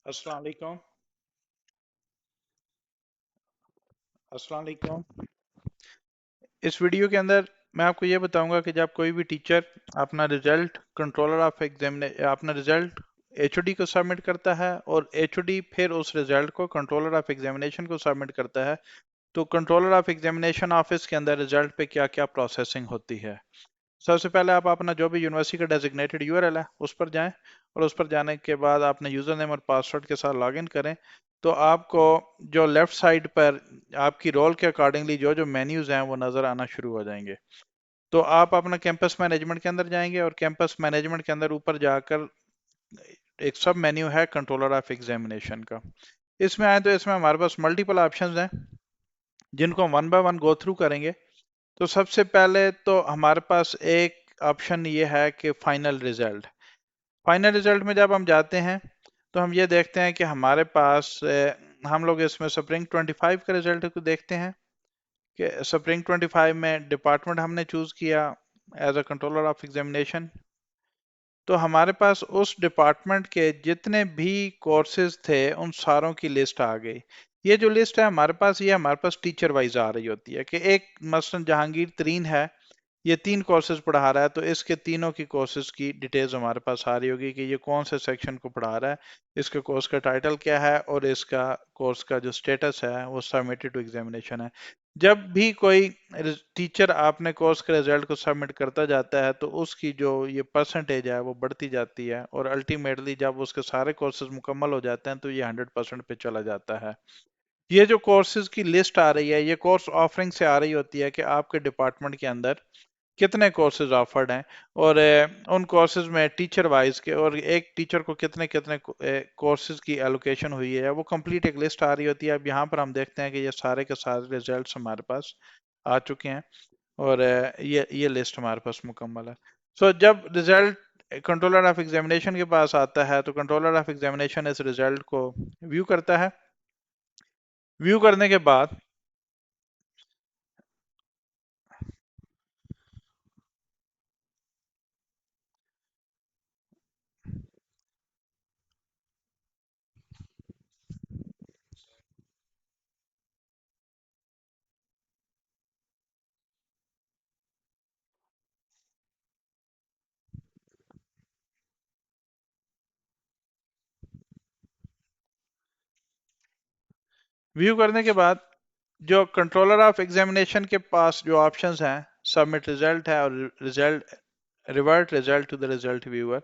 अस्सलाम वालेकुम। अस्सलाम वालेकुम। इस वीडियो के अंदर मैं आपको ये बताऊंगा कि जब कोई भी टीचर अपना रिजल्ट कंट्रोलर ऑफ एग्जामिने अपना रिजल्ट एचओडी को सबमिट करता है और एचओडी फिर उस रिजल्ट को कंट्रोलर ऑफ एग्जामिनेशन को सबमिट करता है, तो कंट्रोलर ऑफ एग्जामिनेशन ऑफिस के अंदर रिजल्ट पे क्या क्या प्रोसेसिंग होती है। सबसे पहले आप अपना जो भी यूनिवर्सिटी का डेजिग्नेटेड यूआरएल है उस पर जाएं और उस पर जाने के बाद आपने यूजर नेम और पासवर्ड के साथ लॉगिन करें। तो आपको जो लेफ्ट साइड पर आपकी रोल के अकॉर्डिंगली जो जो मेन्यूज हैं वो नज़र आना शुरू हो जाएंगे। तो आप अपना कैंपस मैनेजमेंट के अंदर जाएंगे और कैंपस मैनेजमेंट के अंदर ऊपर जाकर एक सब मेन्यू है कंट्रोलर ऑफ एग्जामिनेशन का। इसमें आए तो इसमें हमारे पास मल्टीपल ऑप्शंस हैं जिनको हम one by one go through करेंगे। तो सबसे पहले तो हमारे पास एक ऑप्शन ये है कि फाइनल रिजल्ट। फाइनल रिजल्ट में जब हम जाते हैं तो हम ये देखते हैं कि हमारे पास हम लोग इसमें स्प्रिंग 25 का रिजल्ट को देखते हैं कि स्प्रिंग 25 में डिपार्टमेंट हमने चूज किया as a controller of examination. तो हमारे पास उस डिपार्टमेंट के जितने भी कोर्सेज थे उन सारों की लिस्ट आ गई। ये जो लिस्ट है हमारे पास, ये हमारे पास टीचर वाइज आ रही होती है कि एक मसलन जहांगीर तरीन है, ये 3 कोर्सेज पढ़ा रहा है, तो इसके तीनों की कोर्सेज की डिटेल्स हमारे पास आ रही होगी कि ये कौन से सेक्शन को पढ़ा रहा है, इसके कोर्स का टाइटल क्या है और इसका कोर्स का जो स्टेटस है वो सबमिटेड टू एग्जामिनेशन है। जब भी कोई टीचर आपने कोर्स के रिजल्ट को सबमिट करता जाता है तो उसकी जो ये परसेंटेज है वो बढ़ती जाती है और अल्टीमेटली जब उसके सारे कोर्सेज मुकम्मल हो जाते हैं तो ये 100% पे चला जाता है। ये जो कोर्सेज की लिस्ट आ रही है ये कोर्स ऑफरिंग से आ रही होती है कि आपके डिपार्टमेंट के अंदर कितने कोर्सेज ऑफर्ड हैं और उन कोर्सेज में टीचर वाइज के और एक टीचर को कितने कितने कोर्सेज की एलोकेशन हुई है वो कंप्लीट एक लिस्ट आ रही होती है। अब यहाँ पर हम देखते हैं कि ये सारे के सारे रिजल्ट्स हमारे पास आ चुके हैं और ये लिस्ट हमारे पास मुकम्मल है। सो जब रिजल्ट कंट्रोलर ऑफ एग्जामिनेशन के पास आता है तो कंट्रोलर ऑफ एग्जामिनेशन इस रिजल्ट को व्यू करता है। व्यू करने के बाद व्यू करने के बाद जो कंट्रोलर ऑफ एग्जामिनेशन के पास जो ऑप्शंस हैं, सबमिट रिजल्ट है और result revert result to the result viewer,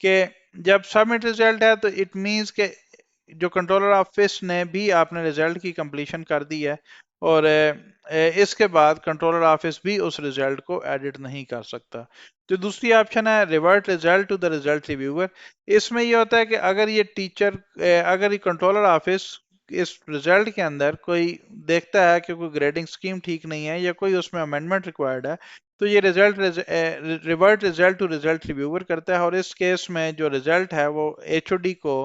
के जब सबमिट रिजल्ट है तो इट मींस के जो कंट्रोलर ऑफिस ने भी आपने रिजल्ट की कंप्लीशन कर दी है और इसके बाद कंट्रोलर ऑफिस भी उस रिजल्ट को एडिट नहीं कर सकता। तो दूसरी ऑप्शन है revert result to the result reviewer. इसमें ये होता है कि अगर ये टीचर अगर ये कंट्रोलर ऑफिस इस रिजल्ट के अंदर कोई देखता है कि कोई ग्रेडिंग स्कीम ठीक नहीं है या कोई उसमें अमेंडमेंट रिक्वायर्ड है तो ये result revert result to result reviewer करता है और इस केस में जो रिजल्ट है वो एचओडी को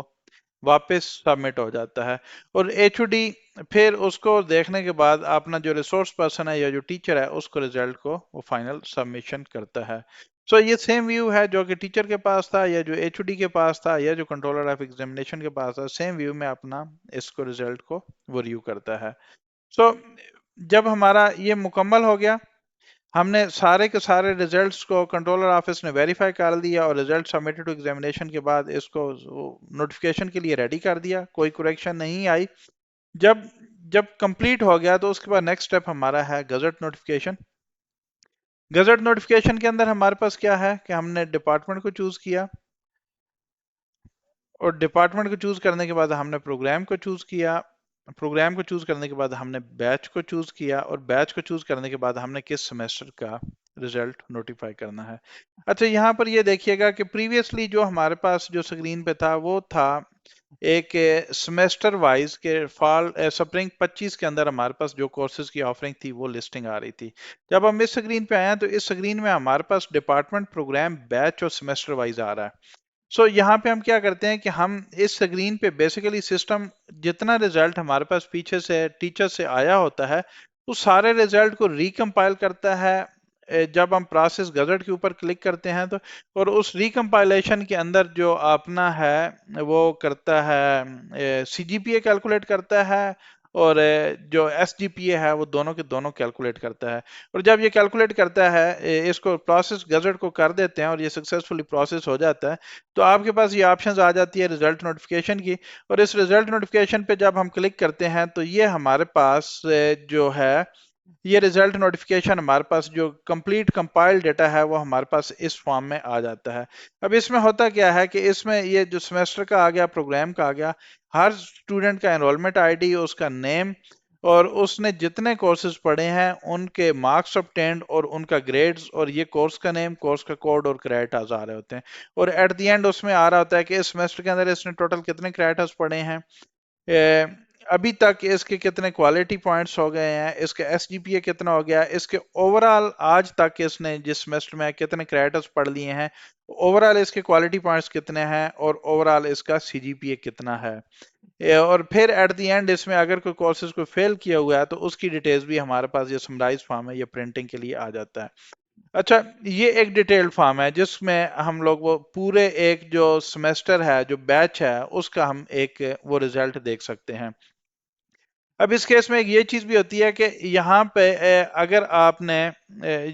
वापस सबमिट हो जाता है और एचओडी फिर उसको देखने के बाद अपना जो रिसोर्स पर्सन है या जो टीचर है उसको रिजल्ट को वो फाइनल सबमिशन करता है। सो ये सेम व्यू है जो कि टीचर के पास था या जो एचओडी के पास था या जो कंट्रोलर ऑफ एग्जामिनेशन के पास था, सेम व्यू में अपना इसको रिजल्ट को वो रिव्यू करता है। सो जब हमारा ये मुकम्मल हो गया, हमने सारे के सारे रिजल्ट्स को कंट्रोलर ऑफिस ने वेरीफाई कर दिया और रिजल्ट सबमिटेड टू एग्जामिनेशन के बाद इसको नोटिफिकेशन के लिए रेडी कर दिया, कोई करेक्शन नहीं आई। जब जब कंप्लीट हो गया तो उसके बाद नेक्स्ट स्टेप हमारा है गजट नोटिफिकेशन। गजट नोटिफिकेशन के अंदर हमारे पास क्या है कि हमने डिपार्टमेंट को चूज किया और डिपार्टमेंट को चूज करने के बाद हमने प्रोग्राम को चूज किया। प्रोग्राम को चूज करने के बाद हमने बैच को चूज किया और बैच को चूज करने के बाद हमने किस सेमेस्टर का रिजल्ट नोटिफाई करना है। अच्छा, यहाँ पर ये देखिएगा कि प्रीवियसली जो हमारे पास जो स्क्रीन पे था वो था एक सेमेस्टर वाइज के फॉल स्प्रिंग 25 के अंदर हमारे पास जो कोर्सेज की ऑफरिंग थी वो लिस्टिंग आ रही थी। जब हम इस स्क्रीन पे आए हैं तो इस स्क्रीन में हमारे पास डिपार्टमेंट, प्रोग्राम, बैच और सेमेस्टर वाइज आ रहा है। यहाँ पे हम क्या करते हैं कि हम इस स्क्रीन पे बेसिकली सिस्टम जितना रिजल्ट हमारे पास पीछे से टीचर से आया होता है उस सारे रिजल्ट को रिकम्पाइल करता है जब हम प्रोसेस गजट के ऊपर क्लिक करते हैं तो, और उस रिकम्पाइलेशन के अंदर जो अपना है वो करता है सीजीपीए कैलकुलेट करता है, और जो एसजीपीए है वो दोनों के दोनों कैलकुलेट करता है। और जब ये कैलकुलेट करता है, इसको प्रोसेस गजट को कर देते हैं और ये सक्सेसफुली प्रोसेस हो जाता है, तो आपके पास ये ऑप्शंस आ जाती है रिजल्ट नोटिफिकेशन की। और इस रिजल्ट नोटिफिकेशन पे जब हम क्लिक करते हैं तो ये हमारे पास जो है ये रिजल्ट नोटिफिकेशन हमारे पास जो कंप्लीट कंपाइल्ड डेटा है वो हमारे पास इस फॉर्म में आ जाता है। अब इसमें होता क्या है कि इसमें ये जो सेमेस्टर का आ गया, प्रोग्राम का आ गया, हर स्टूडेंट का एनरोलमेंट आईडी, उसका नेम, और उसने जितने कोर्सेज पढ़े हैं उनके मार्क्स ऑब्टेन्ड और उनका ग्रेड्स, और ये कोर्स का नेम, कोर्स का कोड और क्रेडिट्स आ रहे होते हैं। और एट द एंड उसमें आ रहा होता है कि इस सेमेस्टर के अंदर इसने टोटल कितने क्रेडिट्स पढ़े हैं, अभी तक इसके कितने क्वालिटी पॉइंट्स हो गए हैं, इसका एसजीपीए कितना हो गया, इसके ओवरऑल आज तक इसने जिस सेमेस्टर में कितने क्रेडिट्स पढ़ लिए हैं, ओवरऑल इसके क्वालिटी पॉइंट्स कितने हैं, और ओवरऑल इसका सीजीपीए कितना है। और फिर एट द एंड इसमें अगर कोई कोर्सेज को फेल किया हुआ है तो उसकी डिटेल्स भी हमारे पास ये समराइज फॉर्म है, ये प्रिंटिंग के लिए आ जाता है। अच्छा, ये एक डिटेल्ड फॉर्म है जिसमें हम लोग वो पूरे एक जो सेमेस्टर है, जो बैच है, उसका हम एक वो रिजल्ट देख सकते हैं। अब इस केस में एक ये चीज भी होती है कि यहाँ पे अगर आपने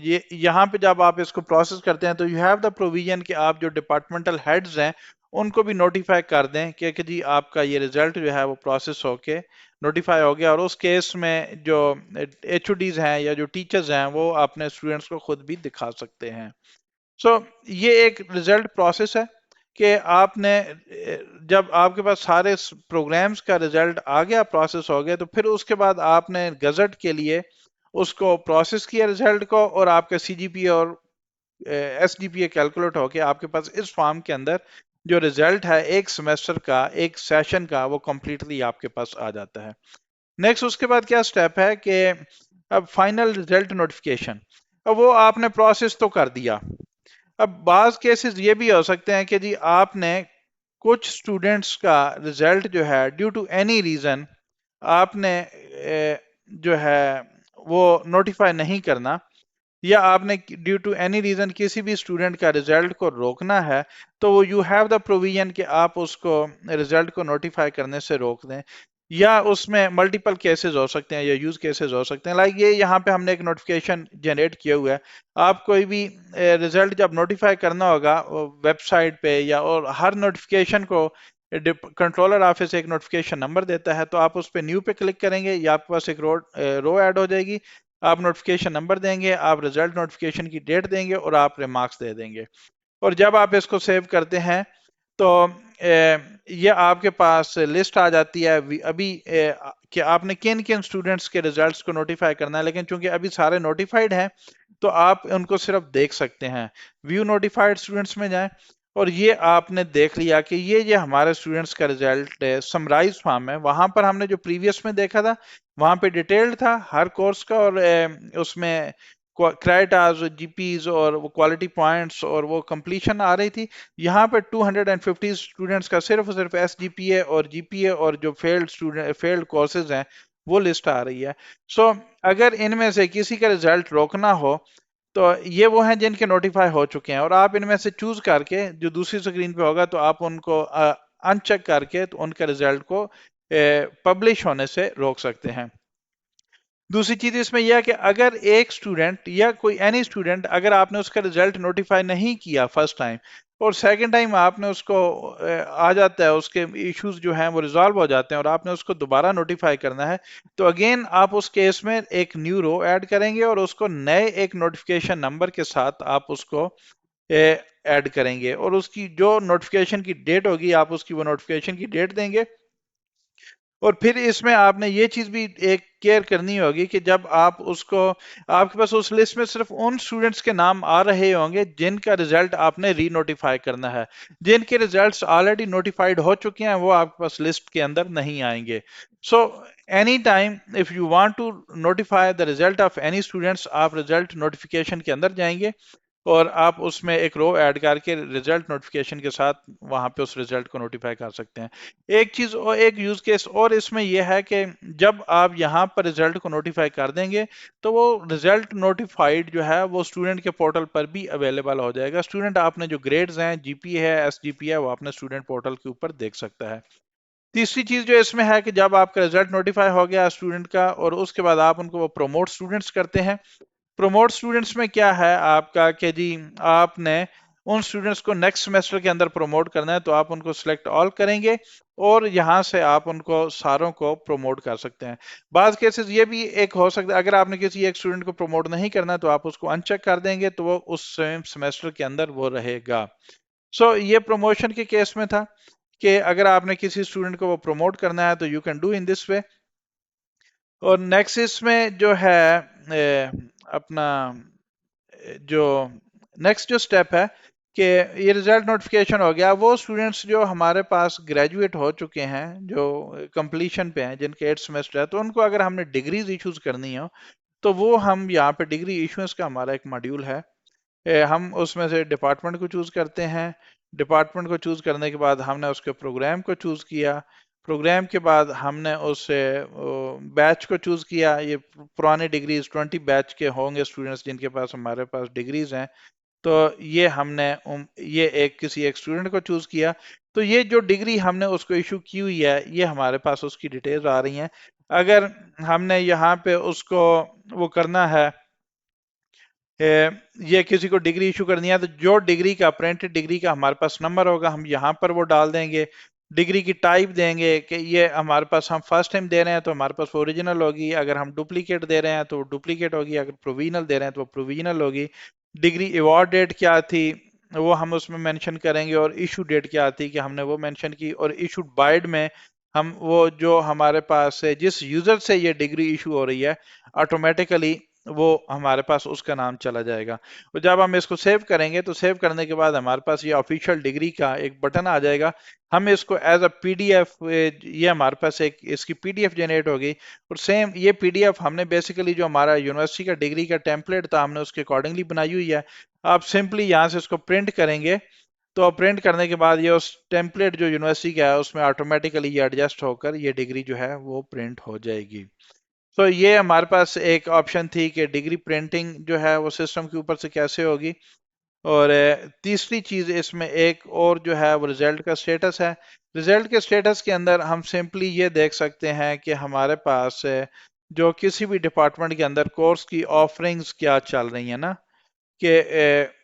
ये यहाँ पे जब आप इसको प्रोसेस करते हैं तो यू हैव द प्रोविजन कि आप जो डिपार्टमेंटल हेड्स हैं उनको भी नोटिफाई कर दें कि जी आपका ये रिजल्ट जो है वो प्रोसेस होके नोटिफाई हो गया। और उस केस में जो एचओडीज हैं या जो टीचर्स हैं वो अपने स्टूडेंट्स को खुद भी दिखा सकते हैं। सो ये एक रिजल्ट प्रोसेस है कि आपने जब आपके पास सारे प्रोग्राम्स का रिजल्ट आ गया, प्रोसेस हो गया, तो फिर उसके बाद आपने गजट के लिए उसको प्रोसेस किया रिजल्ट को, और आपका सीजीपीए और एसडीपीए कैलकुलेट होके आपके पास इस फॉर्म के अंदर जो रिजल्ट है एक सेमेस्टर का, एक सेशन का, वो कंप्लीटली आपके पास आ जाता है। नेक्स्ट उसके बाद क्या स्टेप है कि अब फाइनल रिजल्ट नोटिफिकेशन। अब वो आपने प्रोसेस तो कर दिया। अब बाज केसेस ये भी हो सकते हैं कि जी आपने कुछ स्टूडेंट्स का रिजल्ट जो है ड्यू टू एनी रीजन आपने जो है वो नोटिफाई नहीं करना, या आपने ड्यू टू एनी रीजन किसी भी स्टूडेंट का रिजल्ट को रोकना है, तो वो यू हैव द प्रोविजन कि आप उसको रिजल्ट को नोटिफाई करने से रोक दें। या उसमें मल्टीपल केसेस हो सकते हैं या यूज केसेस हो सकते हैं, लाइक ये यहाँ पे हमने एक नोटिफिकेशन जनरेट किया हुआ है। आप कोई भी रिजल्ट जब नोटिफाई करना होगा वेबसाइट पे, या और हर नोटिफिकेशन को कंट्रोलर ऑफिस एक नोटिफिकेशन नंबर देता है, तो आप उस पर न्यू पे क्लिक करेंगे या आपके पास एक रो ऐड हो जाएगी। आप नोटिफिकेशन नंबर देंगे, आप रिजल्ट नोटिफिकेशन की डेट देंगे और आप रिमार्क्स दे देंगे। और जब आप इसको सेव करते हैं तो ये आपके पास लिस्ट आ जाती है अभी कि आपने किन किन स्टूडेंट्स के रिजल्ट्स को नोटिफाई करना है। लेकिन चूंकि अभी सारे नोटिफाइड हैं तो आप उनको सिर्फ देख सकते हैं। व्यू नोटिफाइड स्टूडेंट्स में जाएं और ये आपने देख लिया कि ये हमारे स्टूडेंट्स का रिजल्ट समराइज फॉर्म है। वहां पर हमने जो प्रीवियस में देखा था वहां पे डिटेल्ड था हर कोर्स का, और उसमें क्रेडिट्स, जीपीज और वो क्वालिटी पॉइंट्स और वो कंप्लीशन आ रही थी। यहाँ पे 250 स्टूडेंट्स का सिर्फ और सिर्फ एसजीपीए और जीपीए और जो फेल्ड कोर्सेज हैं वो लिस्ट आ रही है। सो अगर इनमें से किसी का रिजल्ट रोकना हो तो ये वो हैं जिनके नोटिफाई हो चुके हैं, और आप इनमें से चूज करके जो दूसरी स्क्रीन पे होगा तो आप उनको अनचेक करके तो उनके रिजल्ट को पब्लिश होने से रोक सकते हैं। दूसरी चीज इसमें यह है कि अगर एक स्टूडेंट या कोई एनी स्टूडेंट, अगर आपने उसका रिजल्ट नोटिफाई नहीं किया फर्स्ट टाइम और सेकंड टाइम आपने उसको आ जाता है, उसके इश्यूज जो हैं वो रिजॉल्व हो जाते हैं और आपने उसको दोबारा नोटिफाई करना है, तो अगेन आप उस केस में एक न्यू रो ऐड करेंगे और उसको नए एक नोटिफिकेशन नंबर के साथ आप उसको ऐड करेंगे, और उसकी जो नोटिफिकेशन की डेट होगी आप उसकी वो नोटिफिकेशन की डेट देंगे। और फिर इसमें आपने ये चीज भी एक केयर करनी होगी कि जब आप उसको, आपके पास उस लिस्ट में सिर्फ उन स्टूडेंट्स के नाम आ रहे होंगे जिनका रिजल्ट आपने री नोटिफाई करना है। जिनके रिजल्ट्स ऑलरेडी नोटिफाइड हो चुके हैं वो आपके पास लिस्ट के अंदर नहीं आएंगे। So any time if you want to notify the result of any students, आप रिजल्ट नोटिफिकेशन के अंदर जाएंगे और आप उसमें एक रो ऐड करके रिजल्ट नोटिफिकेशन के साथ वहां पे उस रिजल्ट को नोटिफाई कर सकते हैं। एक चीज और एक यूज केस और इसमें यह है कि जब आप यहाँ पर रिजल्ट को नोटिफाई कर देंगे तो वो रिजल्ट नोटिफाइड जो है वो स्टूडेंट के पोर्टल पर भी अवेलेबल हो जाएगा। स्टूडेंट आपने जो ग्रेड्स हैं, जीपीए है, एसजीपीए है, वो अपने स्टूडेंट पोर्टल के ऊपर देख सकता है। तीसरी चीज जो इसमें है कि जब आपका रिजल्ट नोटिफाई हो गया स्टूडेंट का और उसके बाद आप उनको वो प्रोमोट स्टूडेंट्स करते हैं। प्रोमोट स्टूडेंट्स में क्या है आपका कि जी आपने उन स्टूडेंट्स को नेक्स्ट सेमेस्टर के अंदर प्रमोट करना है तो आप उनको सिलेक्ट ऑल करेंगे और यहां से आप उनको सारों को प्रमोट कर सकते हैं। बाज केसेस ये भी एक हो सकता है, अगर आपने किसी एक स्टूडेंट को प्रमोट नहीं करना तो आप उसको अनचेक कर देंगे तो वो उस सेम सेमेस्टर के अंदर वो रहेगा। ये प्रमोशन के केस में था कि अगर आपने किसी स्टूडेंट को वो प्रमोट करना है तो you can do in this way. और नेक्स्ट इसमें जो है अपना जो नेक्स्ट जो स्टेप है कि ये रिजल्ट नोटिफिकेशन हो गया, वो स्टूडेंट्स जो हमारे पास ग्रेजुएट हो चुके हैं, जो कंप्लीशन पे हैं, जिनके 8 सेमेस्टर है, तो उनको अगर हमने डिग्रीज इश्यूज करनी हो तो वो हम यहाँ पे डिग्री इश्यूएंस का हमारा एक मॉड्यूल है। हम उसमें से डिपार्टमेंट को चूज करते हैं। डिपार्टमेंट को चूज करने के बाद हमने उसके प्रोग्राम को चूज किया। प्रोग्राम के बाद हमने उस बैच को चूज किया। ये पुराने डिग्रीज 20 बैच के होंगे स्टूडेंट्स जिनके पास हमारे पास डिग्रीज हैं। तो ये हमने ये एक किसी एक स्टूडेंट को चूज किया। तो ये जो डिग्री हमने उसको इशू की हुई है ये हमारे पास उसकी डिटेल्स आ रही हैं। अगर हमने यहाँ पे उसको वो करना है, ये किसी को डिग्री इशू करनी है, तो जो डिग्री का प्रिंटेड डिग्री का हमारे पास नंबर होगा हम यहाँ पर वो डाल देंगे। डिग्री की टाइप देंगे कि ये हमारे पास हम फर्स्ट टाइम दे रहे हैं तो हमारे पास ओरिजिनल होगी, अगर हम डुप्लीकेट दे रहे हैं तो डुप्लीकेट होगी, अगर प्रोविजनल दे रहे हैं तो वो प्रोविजनल होगी। डिग्री अवार्ड डेट क्या थी वो हम उसमें मेंशन करेंगे और इशू डेट क्या थी कि हमने वो मेंशन की। और इशूड बाइड में हम वो जो हमारे पास है जिस यूजर से ये डिग्री इशू हो रही है ऑटोमेटिकली वो हमारे पास उसका नाम चला जाएगा। और जब हम इसको सेव करेंगे तो सेव करने के बाद हमारे पास ये ऑफिशियल डिग्री का एक बटन आ जाएगा। हम इसको एज अ पीडीएफ, ये हमारे पास एक इसकी पीडीएफ जनरेट होगी। और सेम ये पीडीएफ हमने बेसिकली जो हमारा यूनिवर्सिटी का डिग्री का टेम्पलेट था हमने उसके अकॉर्डिंगली बनाई हुई है। आप सिंपली यहाँ से इसको प्रिंट करेंगे तो प्रिंट करने के बाद ये उस टेम्पलेट जो यूनिवर्सिटी का है उसमें ऑटोमेटिकली ये एडजस्ट होकर ये डिग्री जो है वो प्रिंट हो जाएगी। तो ये हमारे पास एक ऑप्शन थी कि डिग्री प्रिंटिंग जो है वो सिस्टम के ऊपर से कैसे होगी। और तीसरी चीज इसमें एक और जो है वो रिजल्ट का स्टेटस है। रिजल्ट के स्टेटस के अंदर हम सिंपली ये देख सकते हैं कि हमारे पास जो किसी भी डिपार्टमेंट के अंदर कोर्स की ऑफरिंग्स क्या चल रही है ना, कि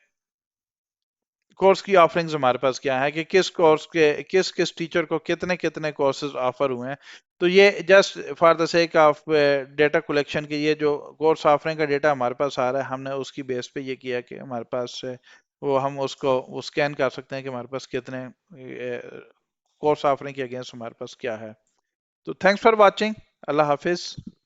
कोर्स की ऑफरिंग्स हमारे पास क्या है कि किस कोर्स के किस किस टीचर को कितने कितने कोर्सेज ऑफर हुए हैं। तो ये just for the sake of data collection के ये जो कोर्स ऑफरिंग का डेटा हमारे पास आ रहा है हमने उसकी बेस पे ये किया कि हमारे पास वो हम उसको वो स्कैन कर सकते हैं कि हमारे पास कितने कोर्स ऑफरिंग के अगेंस्ट हमारे पास क्या है। तो thanks for watching. Allah Hafiz.